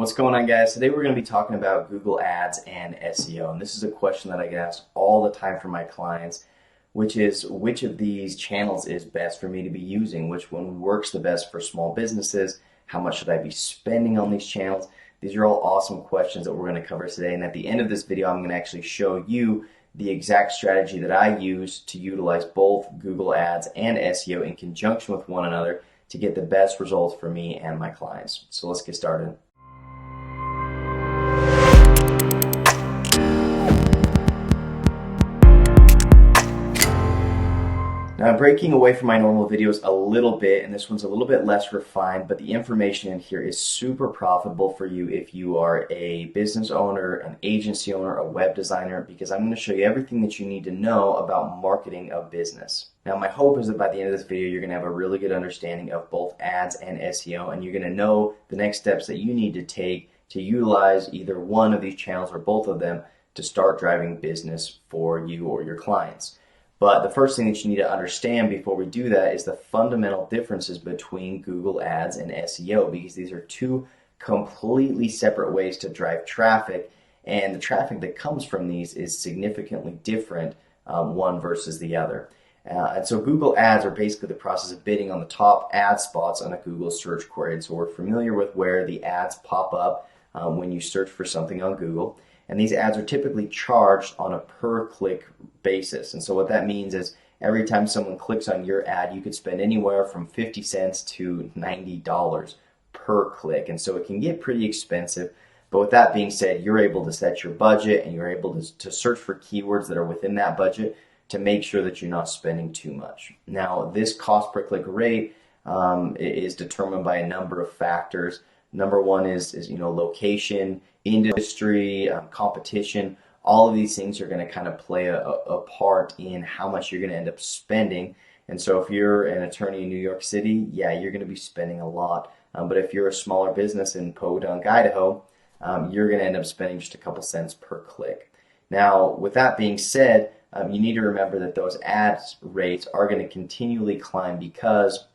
What's going on, guys? Today we're going to be talking about Google Ads and SEO, and this is a question that I get asked all the time from my clients, which is which of these channels is best for me to be using, which one works the best for small businesses, how much should I be spending on these channels? These are all awesome questions that we're going to cover today, and at the end of this video I'm going to actually show you the exact strategy that I use to utilize both Google Ads and SEO in conjunction with one another to get the best results for me and my clients. So let's get started. Now, I'm breaking away from my normal videos a little bit, and this one's a little bit less refined, but the information in here is super profitable for you if you are a business owner, an agency owner, a web designer, because I'm going to show you everything that you need to know about marketing a business. Now, my hope is that by the end of this video, you're going to have a really good understanding of both ads and SEO, and you're going to know the next steps that you need to take to utilize either one of these channels or both of them to start driving business for you or your clients. But the first thing that you need to understand before we do that is the fundamental differences between Google Ads and SEO, because these are two completely separate ways to drive traffic, and the traffic that comes from these is significantly different, one versus the other. And so Google Ads are basically the process of bidding on the top ad spots on a Google search query. And so we're familiar with where the ads pop up when you search for something on Google. And these ads are typically charged on a per-click basis. And so what that means is every time someone clicks on your ad, you could spend anywhere from 50 cents to $90 per click. And so it can get pretty expensive. But with that being said, you're able to set your budget and you're able to search for keywords that are within that budget to make sure that you're not spending too much. Now, this cost per click rate is determined by a number of factors. Number one is location, industry, competition. All of these things are going to kind of play a part in how much you're going to end up spending. And so if you're an attorney in New York City, yeah, you're going to be spending a lot. But if you're a smaller business in Podunk, Idaho, you're going to end up spending just a couple cents per click. Now, with that being said, you need to remember that those ads rates are going to continually climb because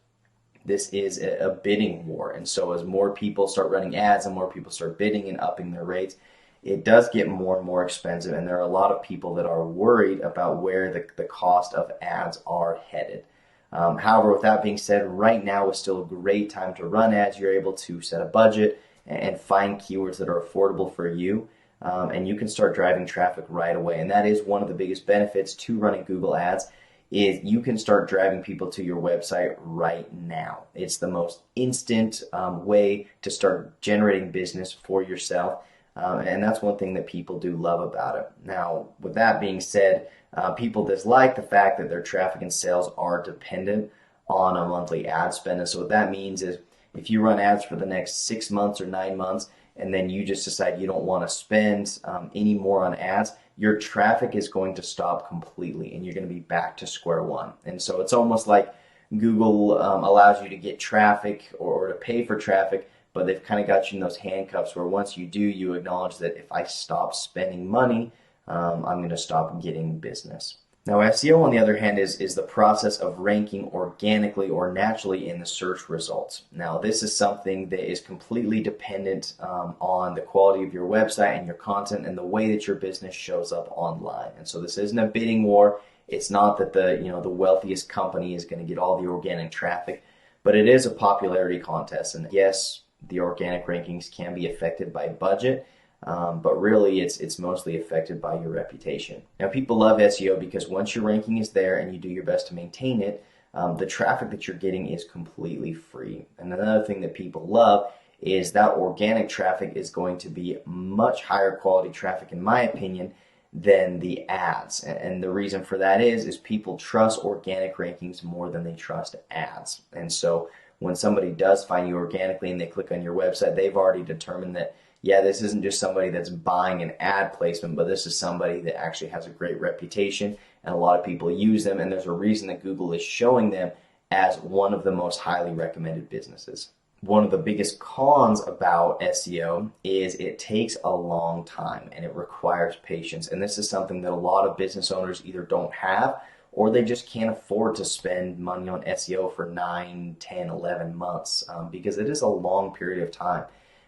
this is a bidding war. And so as more people start running ads and more people start bidding and upping their rates, it does get more and more expensive. And there are a lot of people that are worried about where the cost of ads are headed. However, with that being said, right now is still a great time to run ads. You're able to set a budget and find keywords that are affordable for you. And you can start driving traffic right away. And that is one of the biggest benefits to running Google Ads, is you can start driving people to your website right now. It's the most instant way to start generating business for yourself, and that's one thing that people do love about it. Now, with that being said, people dislike the fact that their traffic and sales are dependent on a monthly ad spend. And so what that means is if you run ads for the next 6 months or 9 months, and then you just decide you don't want to spend any more on ads, your traffic is going to stop completely and you're going to be back to square one. And so it's almost like Google allows you to get traffic or to pay for traffic, but they've kind of got you in those handcuffs where once you do, you acknowledge that if I stop spending money, I'm going to stop getting business. Now, SEO, on the other hand, is the process of ranking organically or naturally in the search results. Now, this is something that is completely dependent on the quality of your website and your content and the way that your business shows up online. And so this isn't a bidding war. It's not that the wealthiest company is going to get all the organic traffic, but it is a popularity contest. And yes, the organic rankings can be affected by budget. But really, it's mostly affected by your reputation. Now, people love SEO because once your ranking is there and you do your best to maintain it, the traffic that you're getting is completely free. And another thing that people love is that organic traffic is going to be much higher quality traffic, in my opinion, than the ads. And the reason for that is people trust organic rankings more than they trust ads. And so when somebody does find you organically and they click on your website, they've already determined that, yeah, this isn't just somebody that's buying an ad placement, but this is somebody that actually has a great reputation and a lot of people use them, and there's a reason that Google is showing them as one of the most highly recommended businesses. One of the biggest cons about SEO is it takes a long time and it requires patience, and this is something that a lot of business owners either don't have or they just can't afford to spend money on SEO for 9, 10, 11 months because it is a long period of time.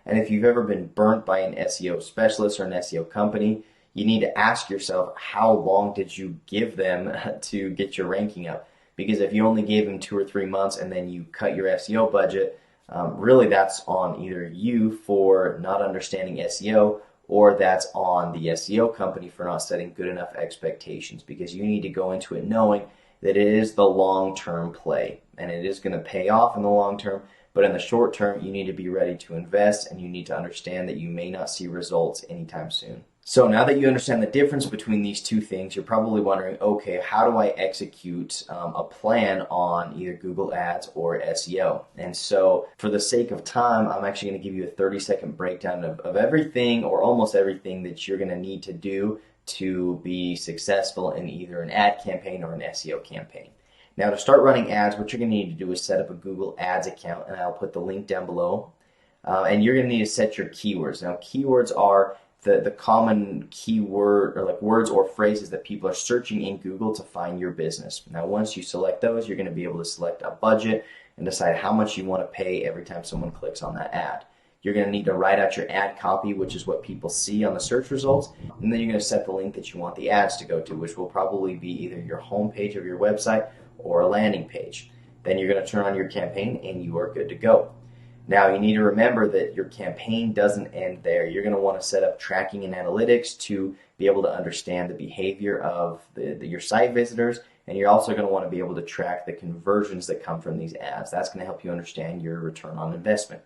And if you've ever been burnt by an SEO specialist or an SEO company, you need to ask yourself, how long did you give them to get your ranking up? Because if you only gave them 2 or 3 months and then you cut your SEO budget, really that's on either you for not understanding SEO, or that's on the SEO company for not setting good enough expectations, because you need to go into it knowing that it is the long-term play and it is going to pay off in the long term. But in the short term, you need to be ready to invest, and you need to understand that you may not see results anytime soon. So now that you understand the difference between these two things, you're probably wondering, okay, how do I execute a plan on either Google Ads or SEO? And so for the sake of time, I'm actually going to give you a 30-second breakdown of everything, or almost everything, that you're going to need to do to be successful in either an ad campaign or an SEO campaign. Now, to start running ads, what you're going to need to do is set up a Google Ads account, and I'll put the link down below. And you're going to need to set your keywords. Now, keywords are the common keyword, or like words or phrases that people are searching in Google to find your business. Now, once you select those, you're going to be able to select a budget and decide how much you want to pay every time someone clicks on that ad. You're going to need to write out your ad copy, which is what people see on the search results, and then you're going to set the link that you want the ads to go to, which will probably be either your home page of your website or a landing page. Then you're going to turn on your campaign and you are good to go. Now, you need to remember that your campaign doesn't end there. You're going to want to set up tracking and analytics to be able to understand the behavior of your site visitors, and you're also going to want to be able to track the conversions that come from these ads. That's going to help you understand your return on investment.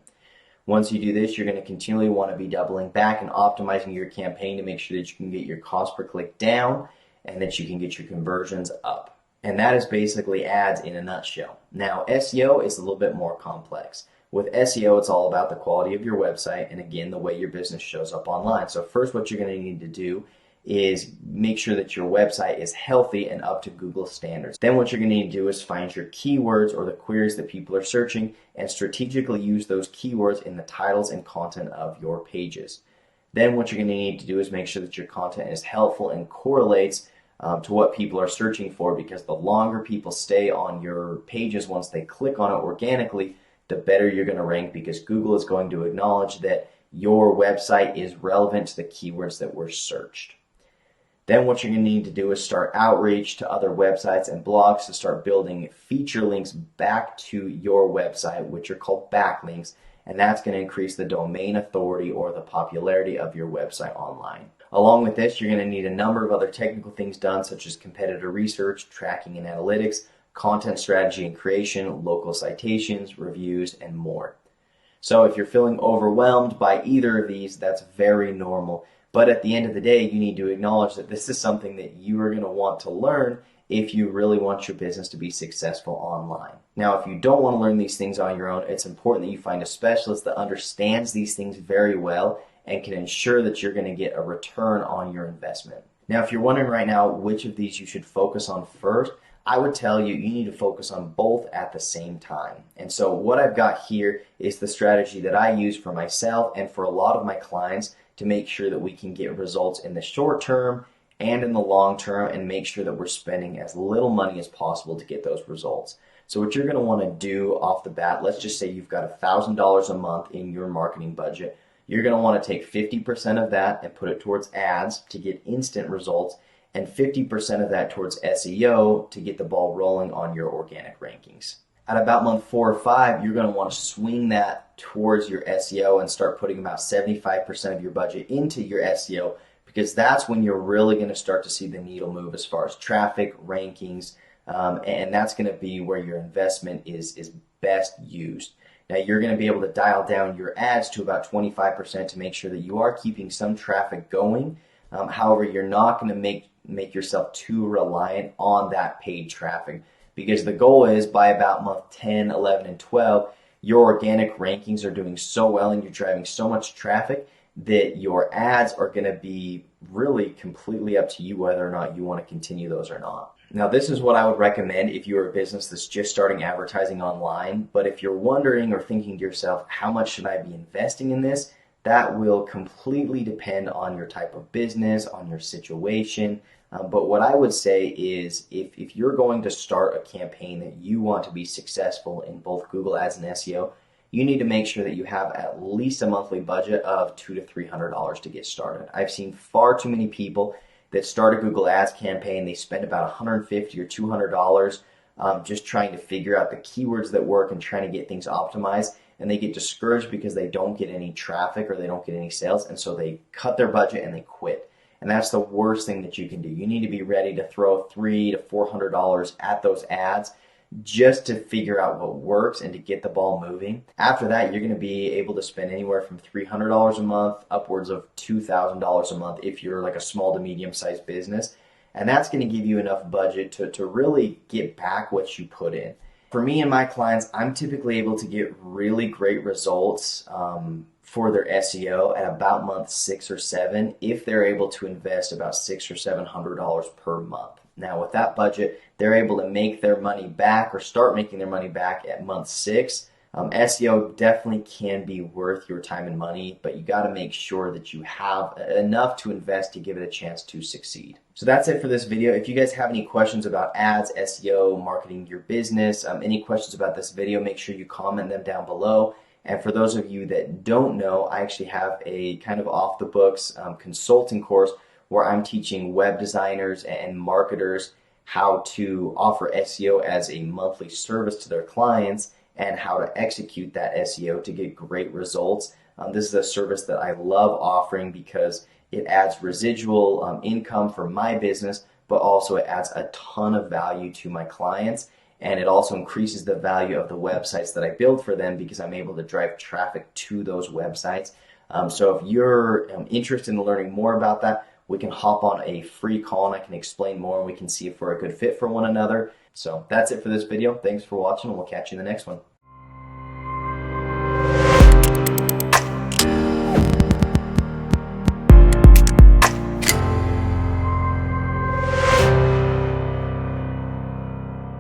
Once you do this, you're going to continually want to be doubling back and optimizing your campaign to make sure that you can get your cost per click down and that you can get your conversions up. And that is basically ads in a nutshell. Now, SEO is a little bit more complex. With SEO, it's all about the quality of your website and, again, the way your business shows up online. So first, what you're going to need to do is make sure that your website is healthy and up to Google standards. Then what you're going to need to do is find your keywords, or the queries that people are searching, and strategically use those keywords in the titles and content of your pages. Then what you're going to need to do is make sure that your content is helpful and correlates to what people are searching for, because the longer people stay on your pages once they click on it organically, the better you're going to rank, because Google is going to acknowledge that your website is relevant to the keywords that were searched. Then what you're going to need to do is start outreach to other websites and blogs to start building feature links back to your website, which are called backlinks, and that's going to increase the domain authority or the popularity of your website online. Along with this, you're going to need a number of other technical things done, such as competitor research, tracking and analytics, content strategy and creation, local citations, reviews, and more. So if you're feeling overwhelmed by either of these, that's very normal. But at the end of the day, you need to acknowledge that this is something that you are going to want to learn if you really want your business to be successful online. Now, if you don't want to learn these things on your own, it's important that you find a specialist that understands these things very well and can ensure that you're going to get a return on your investment. Now, if you're wondering right now which of these you should focus on first, I would tell you need to focus on both at the same time. And so what I've got here is the strategy that I use for myself and for a lot of my clients to make sure that we can get results in the short term and in the long term, and make sure that we're spending as little money as possible to get those results. So what you're going to want to do off the bat, let's just say you've got $1,000 a month in your marketing budget. You're going to want to take 50% of that and put it towards ads to get instant results, and 50% of that towards SEO to get the ball rolling on your organic rankings. At about month 4 or 5, you're going to want to swing that towards your SEO and start putting about 75% of your budget into your SEO, because that's when you're really going to start to see the needle move as far as traffic, rankings, and that's going to be where your investment is best used. Now, you're going to be able to dial down your ads to about 25% to make sure that you are keeping some traffic going. However, you're not going to make yourself too reliant on that paid traffic, because the goal is by about month 10, 11, and 12, your organic rankings are doing so well and you're driving so much traffic that your ads are going to be really completely up to you whether or not you want to continue those or not. Now, this is what I would recommend if you're a business that's just starting advertising online. But if you're wondering or thinking to yourself, how much should I be investing in this? That will completely depend on your type of business, on your situation. But what I would say is if you're going to start a campaign that you want to be successful in both Google Ads and SEO, you need to make sure that you have at least a monthly budget of $200 to $300 to get started. I've seen far too many people that start a Google Ads campaign, they spend about $150 or $200 just trying to figure out the keywords that work and trying to get things optimized, and they get discouraged because they don't get any traffic or they don't get any sales, and so they cut their budget and they quit. And that's the worst thing that you can do. You need to be ready to throw $300 to $400 at those ads just to figure out what works and to get the ball moving. After that, you're going to be able to spend anywhere from $300 a month upwards of $2,000 a month if you're like a small to medium-sized business. And that's going to give you enough budget to really get back what you put in. For me and my clients, I'm typically able to get really great results for their SEO at about month 6 or 7 if they're able to invest about $600 or $700 per month. Now with that budget, they're able to make their money back or start making their money back at month 6. SEO definitely can be worth your time and money, but you got to make sure that you have enough to invest to give it a chance to succeed. So that's it for this video. If you guys have any questions about ads, SEO, marketing your business, any questions about this video, make sure you comment them down below. And for those of you that don't know, I actually have a kind of off the books consulting course where I'm teaching web designers and marketers how to offer SEO as a monthly service to their clients and how to execute that SEO to get great results. This is a service that I love offering because it adds residual income for my business, but also it adds a ton of value to my clients, and it also increases the value of the websites that I build for them because I'm able to drive traffic to those websites. So if you're interested in learning more about that, we can hop on a free call and I can explain more and we can see if we're a good fit for one another. So that's it for this video. Thanks for watching and we'll catch you in the next one.